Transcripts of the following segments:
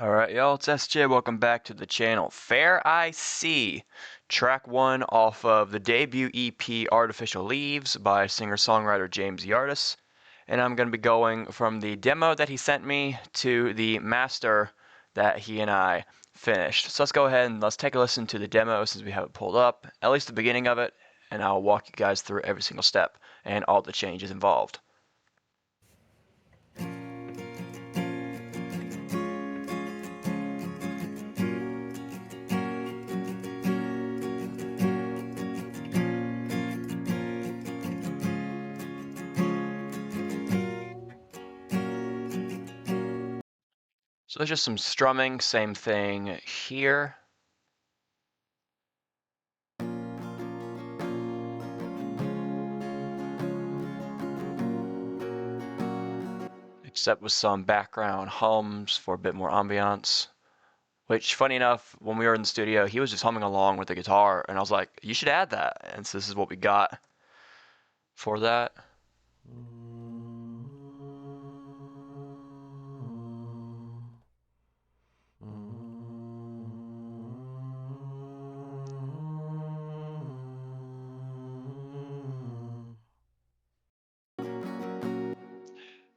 Alright, y'all, it's SJ. Welcome back to the channel. Fair I See, track 1 off of the debut EP Artificial Leaves by singer-songwriter James Yardis. And I'm going to be going from the demo that he sent me to the master that he and I finished. So let's go ahead and let's take a listen to the demo since we have it pulled up, at least the beginning of it, and I'll walk you guys through every single step and all the changes involved. So there's just some strumming, same thing here. Except with some background hums for a bit more ambiance. Which, funny enough, when we were in the studio, he was just humming along with the guitar, and I was like, you should add that. And so this is what we got for that.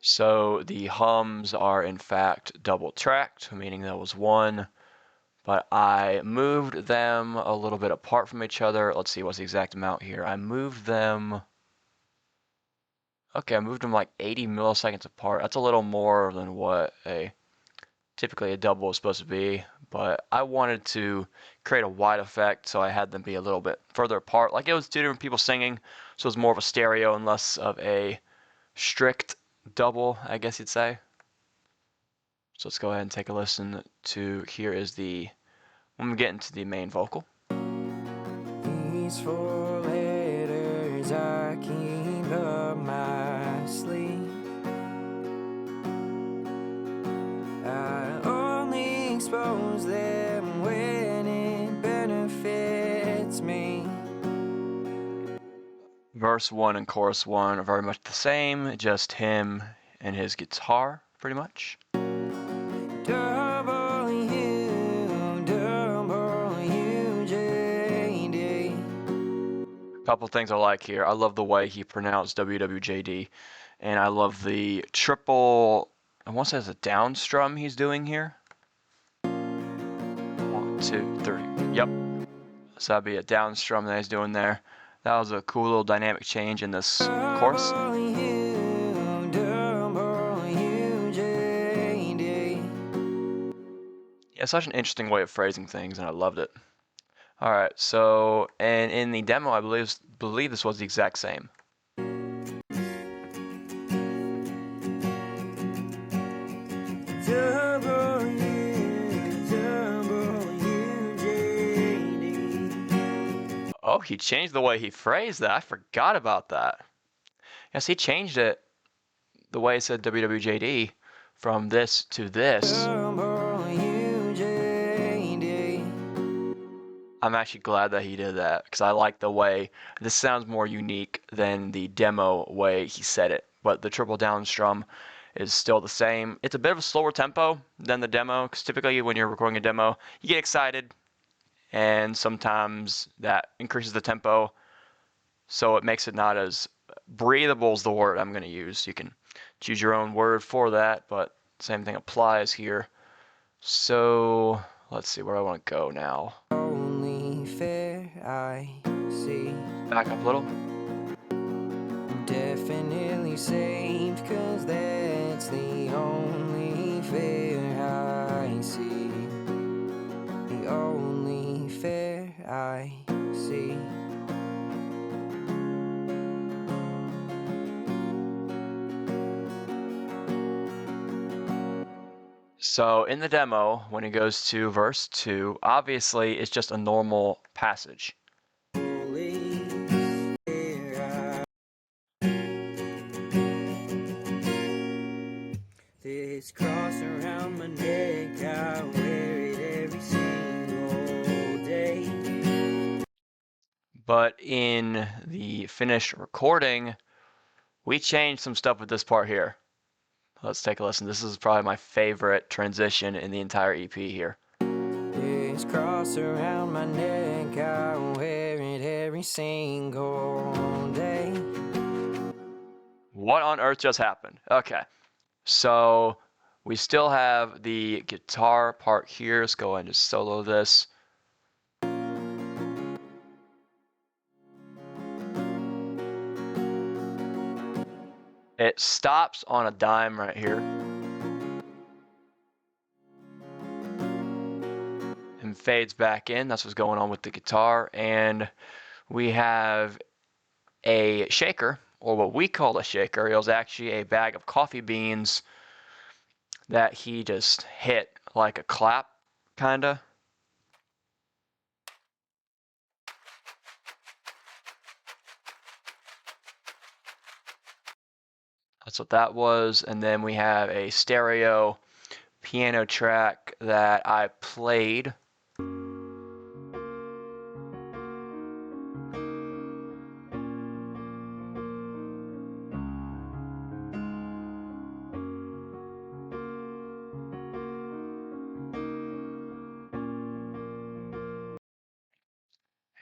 So the hums are in fact double tracked, meaning that was one, but I moved them a little bit apart from each other. Let's see, what's the exact amount here? I moved them, okay, I moved them like 80 milliseconds apart. That's a little more than what typically a double is supposed to be, but I wanted to create a wide effect, so I had them be a little bit further apart. Like it was two different people singing, so it was more of a stereo and less of a strict double, I guess you'd say. So let's go ahead and take a listen to, here is the, when we get into the main vocal. These four letters I keep up my sleeve. I only expose them when it benefits me. Verse 1 and chorus 1 are very much the same, just him and his guitar, pretty much. Couple things I like here. I love the way he pronounced WWJD, and I love the triple, I want to say it's a down strum he's doing here. 1, 2, 3. Yep. So that'd be a down strum that he's doing there. That was a cool little dynamic change in this chorus. Yeah, such an interesting way of phrasing things, and I loved it. Alright, so, and in the demo, I believe this was the exact same. Oh, he changed the way he phrased that. I forgot about that. Yes, he changed it the way it said WWJD from this to this. I'm actually glad that he did that because I like the way this sounds more unique than the demo way he said it. But the triple down strum is still the same. It's a bit of a slower tempo than the demo because typically when you're recording a demo, you get excited and sometimes that increases the tempo, so it makes it not as breathable is the word I'm going to use. You can choose your own word for that, but same thing applies here. So let's see where I want to go now. Only fair I see. Back up a little. Definitely safe, cause that's the only fair I see. The only fair I see. So in the demo, when it goes to verse 2, obviously it's just a normal passage. This cross around my neck, I wear it every single day. But in the finished recording, we changed some stuff with this part here. Let's take a listen. This is probably my favorite transition in the entire EP here. This cross around my neck, I wear it every single day. What on earth just happened? Okay, so we still have the guitar part here. Let's go ahead and just solo this. It stops on a dime right here and fades back in. That's what's going on with the guitar. And we have a shaker, or what we call a shaker. It was actually a bag of coffee beans that he just hit like a clap, kinda. That's what that was. And then we have a stereo piano track that I played.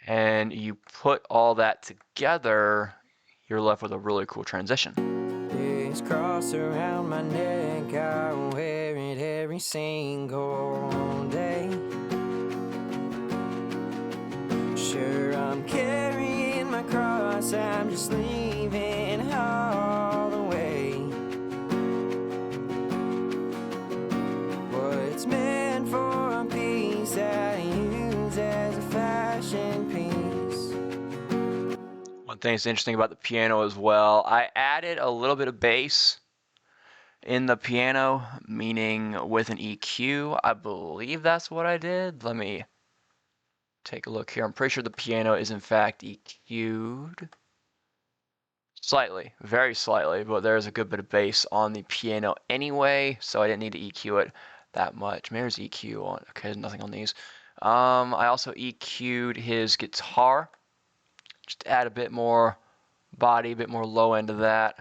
And you put all that together, you're left with a really cool transition. This cross around my neck, I wear it every single day. Sure, I'm carrying my cross, I'm just leaving all the way. What's meant for a piece that I use as a fashion piece. One thing that's interesting about the piano as well, I added a little bit of bass in the piano, meaning with an EQ. I believe that's what I did. Let me take a look here. I'm pretty sure the piano is in fact EQ'd. Slightly, very slightly, but there's a good bit of bass on the piano anyway, so I didn't need to EQ it that much. Maybe there's EQ on, okay, there's nothing on these. I also EQ'd his guitar, just to add a bit more body, a bit more low end of that.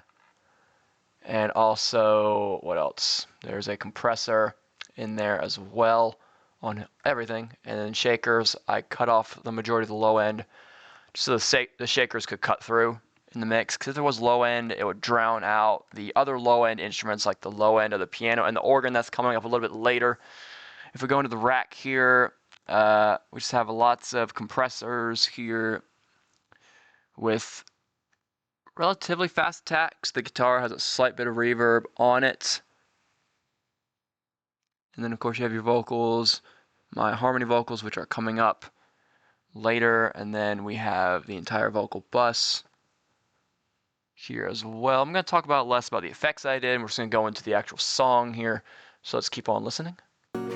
And also, what else? There's a compressor in there as well on everything. And then shakers, I cut off the majority of the low end so the shakers could cut through in the mix. Because if there was low end, it would drown out the other low end instruments like the low end of the piano and the organ that's coming up a little bit later. If we go into the rack here, we just have lots of compressors here with relatively fast attacks. The guitar has a slight bit of reverb on it. And then of course you have your vocals, my harmony vocals, which are coming up later. And then we have the entire vocal bus here as well. I'm going to talk about less about the effects I did, and we're just going to go into the actual song here. So let's keep on listening. And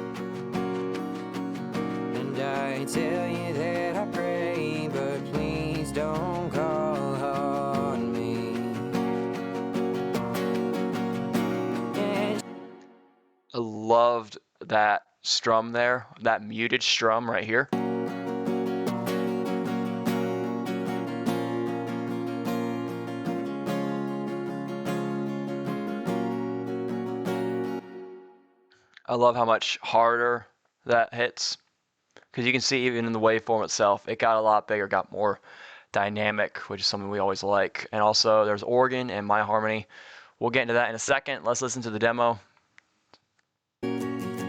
I tell you that I pray, but please don't call on me. I loved that strum there, that muted strum right here. I love how much harder that hits, because you can see even in the waveform itself, it got a lot bigger, got more dynamic, which is something we always like. And also there's organ and my harmony. We'll get into that in a second. Let's listen to the demo. And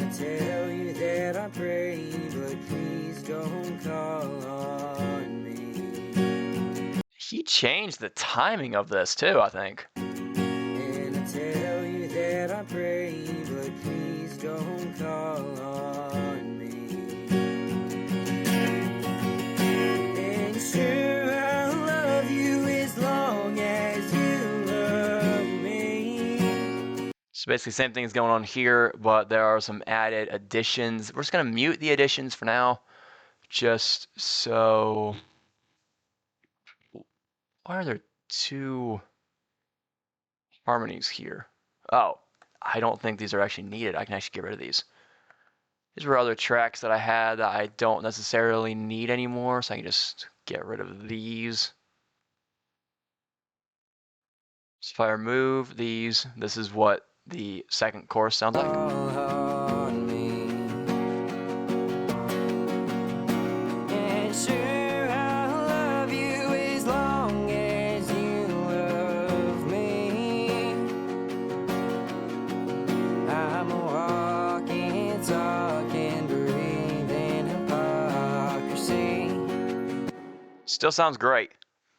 I tell you that I pray, but please don't call on me. He changed the timing of this too, I think. And I tell you that I pray, but please don't call on me. And sure, I'll love you as long as you love me. So basically same thing is going on here, but there are some added additions. We're just going to mute the additions for now, just so... Why are there two harmonies here? Oh, I don't think these are actually needed. I can actually get rid of these. These were other tracks that I had that I don't necessarily need anymore, so I can just get rid of these. So if I remove these, this is what the second chorus sounds like. On me. And sure, I'll love you as long as you love me. I'm a walking, talking, breathing hypocrisy. Still sounds great,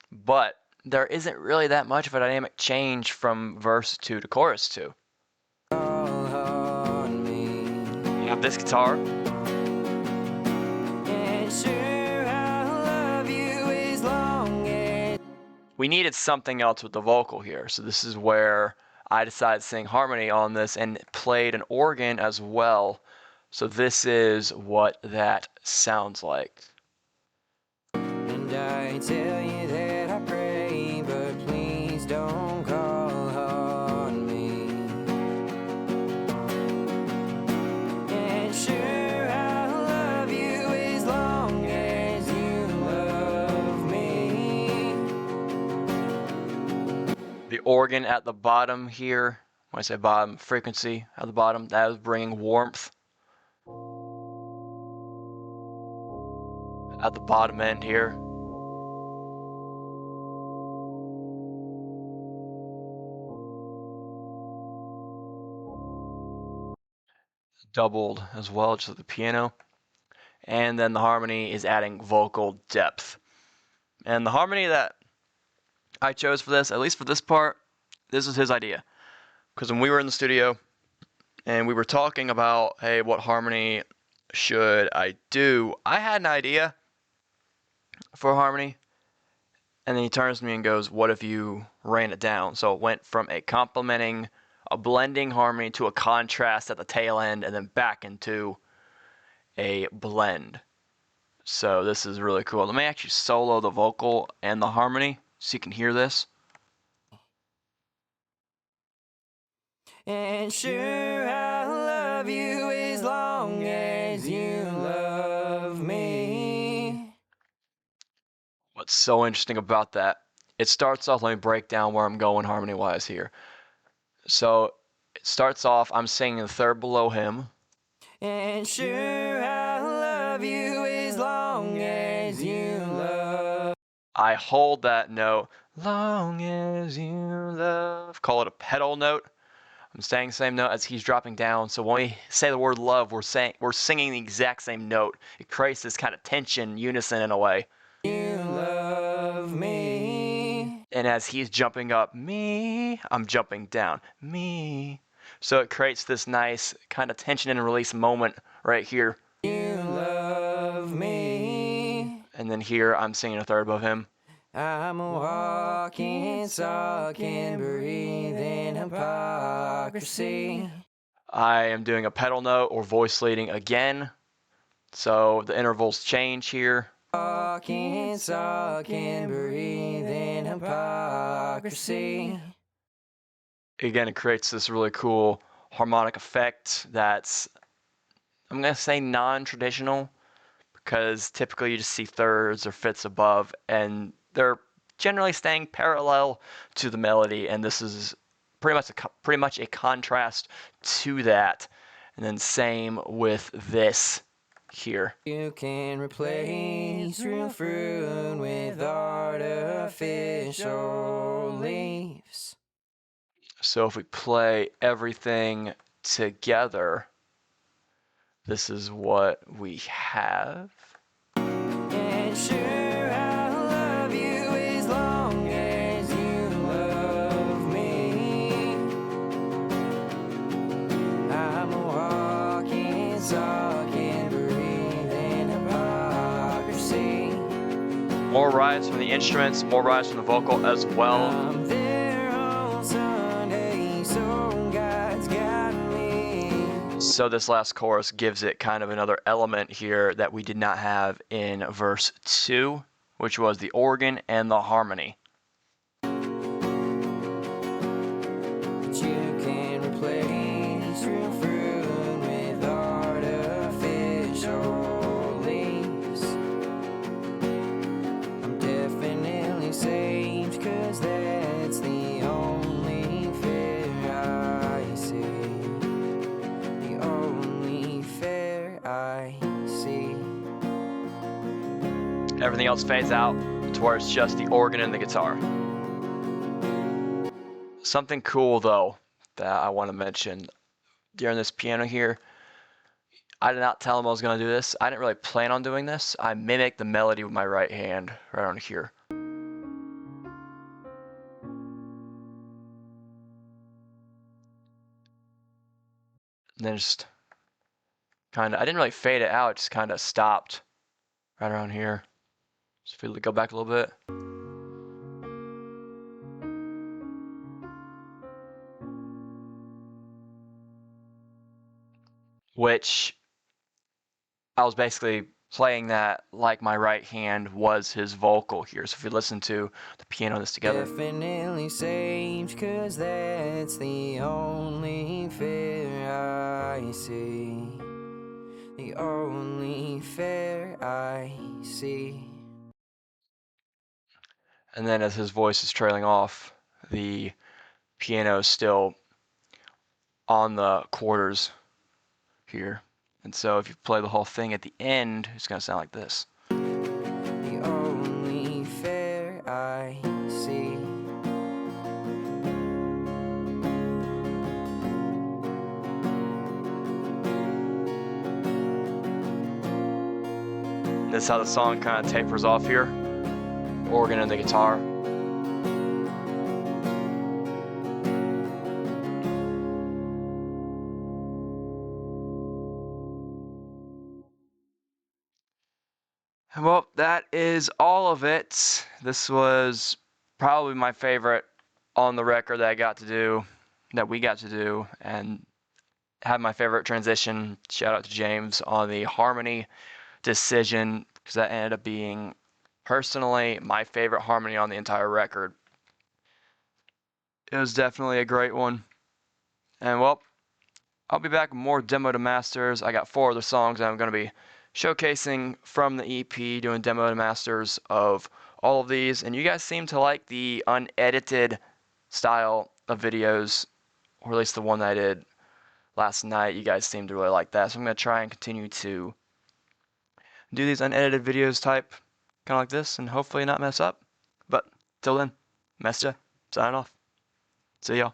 but there isn't really that much of a dynamic change from verse 2 to chorus 2. On me. You have this guitar, And sure, I'll love you as long as. we needed something else with the vocal here, so this is where I decided to sing harmony on this and played an organ as well. So this is what that sounds like. And I tell you that I pray, but please don't call on me. And sure, I'll love you as long as you love me. The organ at the bottom here, when I say bottom, frequency at the bottom, that is bringing warmth. At the bottom end here. Doubled as well, just like the piano. And then the harmony is adding vocal depth. And the harmony that I chose for this, at least for this part, this is his idea. Because when we were in the studio and we were talking about, hey, what harmony should I do? I had an idea for harmony. And then he turns to me and goes, what if you ran it down? So it went from a complementing, a blending harmony to a contrast at the tail end and then back into a blend. So this is really cool. Let me actually solo the vocal and the harmony so you can hear this. And sure, I'll love you as long as you love me. What's so interesting about that, it starts off, let me break down where I'm going harmony-wise here. So it starts off, I'm singing the third below him. And sure, I'll love you as long as you love. I hold that note, long as you love, call it a pedal note. I'm saying the same note as he's dropping down. So when we say the word love, we're singing the exact same note. It creates this kind of tension, unison in a way. You love me. And as he's jumping up, me, I'm jumping down, me. So it creates this nice kind of tension and release moment right here. You love me. And then here I'm singing a third above him. I'm a walking, talking, breathing hypocrisy. I am doing a pedal note or voice leading again. So the intervals change here. Walking, talking, breathing hypocrisy. Again, it creates this really cool harmonic effect that's, I'm going to say non-traditional, because typically you just see thirds or fifths above, and they're generally staying parallel to the melody, and this is pretty much a contrast to that. And then same with this here. You can replace real fruit with artificial leaves. So if we play everything together, this is what we have. And sure, I'll love you as long as you love me. I'm a walking, talking, breathing hypocrisy. More rides from the instruments, more rides from the vocal as well. I'm there on Sunday, so God's got me. So this last chorus gives it kind of another element here that we did not have in verse 2, which was the organ and the harmony. But you can replace real fruit with artificial leaves. I'm definitely saved, 'cause that's the only Everything else fades out to where it's just the organ and the guitar. Something cool though that I want to mention during this piano here, I did not tell him I was going to do this. I didn't really plan on doing this. I mimicked the melody with my right hand right on here. And then just kind of, I didn't really fade it out, just kind of stopped right around here. So if we go back a little bit. Which I was basically playing that like my right hand was his vocal here. So if we listen to the piano and this together. Definitely saved, 'cause that's the only fair I see. The only fair I see. And then as his voice is trailing off, the piano is still on the quarters here. And so if you play the whole thing at the end, it's going to sound like this. The only fair I see. This is how the song kind of tapers off here. Organ and the guitar. Well, that is all of it. This was probably my favorite on the record that I got to do, that we got to do, and had my favorite transition. Shout out to James on the harmony decision, because that ended up being personally my favorite harmony on the entire record. It was definitely a great one. And well, I'll be back with more demo to masters. I got 4 other songs I'm going to be showcasing from the EP, doing demo to masters of all of these. And you guys seem to like the unedited style of videos, or at least the one that I did last night. You guys seem to really like that. So I'm going to try and continue to do these unedited videos type, kind of like this, and hopefully not mess up. But till then, Mesta, signing off. See y'all.